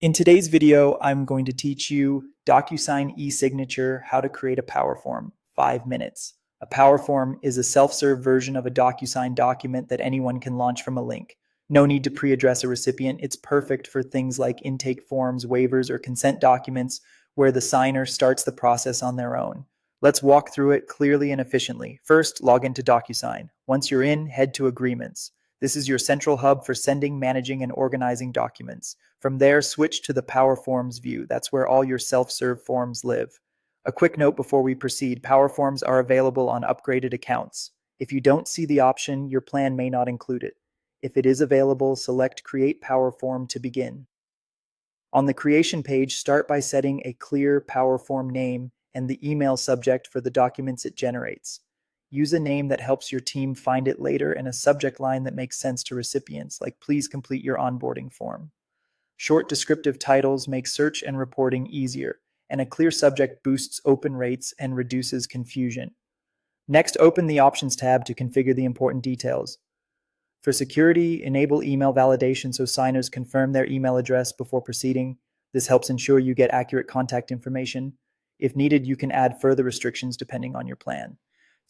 In today's video, I'm going to teach you Docusign eSignature, how to create a PowerForm, 5 minutes. A PowerForm is a self-serve version of a Docusign document that anyone can launch from a link. No need to pre-address a recipient. It's perfect for things like intake forms, waivers, or consent documents where the signer starts the process on their own. Let's walk through it clearly and efficiently. First, log into Docusign. Once you're in, head to Agreements. This is your central hub for sending, managing, and organizing documents. From there, switch to the PowerForms view. That's where all your self-serve forms live. A quick note before we proceed, PowerForms are available on upgraded accounts. If you don't see the option, your plan may not include it. If it is available, select Create PowerForm to begin. On the creation page, start by setting a clear PowerForm name and the email subject for the documents it generates. Use a name that helps your team find it later and a subject line that makes sense to recipients, like "Please complete your onboarding form." Short descriptive titles make search and reporting easier, and a clear subject boosts open rates and reduces confusion. Next, open the Options tab to configure the important details. For security, enable email validation so signers confirm their email address before proceeding. This helps ensure you get accurate contact information. If needed, you can add further restrictions depending on your plan.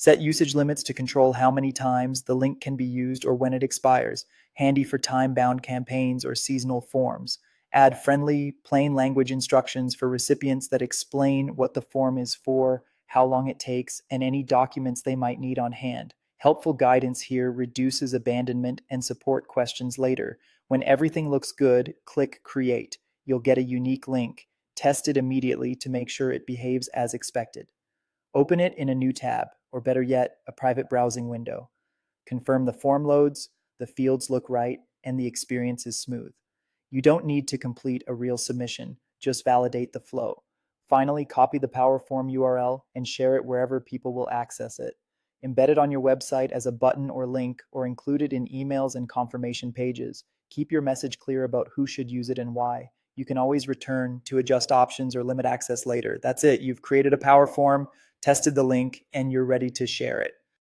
Set usage limits to control how many times the link can be used or when it expires, handy for time-bound campaigns or seasonal forms. Add friendly, plain language instructions for recipients that explain what the form is for, how long it takes, and any documents they might need on hand. Helpful guidance here reduces abandonment and support questions later. When everything looks good, click Create. You'll get a unique link. Test it immediately to make sure it behaves as expected. Open it in a new tab, or better yet, a private browsing window. Confirm the form loads, the fields look right, and the experience is smooth. You don't need to complete a real submission, just validate the flow. Finally, copy the PowerForm URL and share it wherever people will access it. Embed it on your website as a button or link, or include it in emails and confirmation pages. Keep your message clear about who should use it and why. You can always return to adjust options or limit access later. That's it. You've created a PowerForm, tested the link, and you're ready to share it.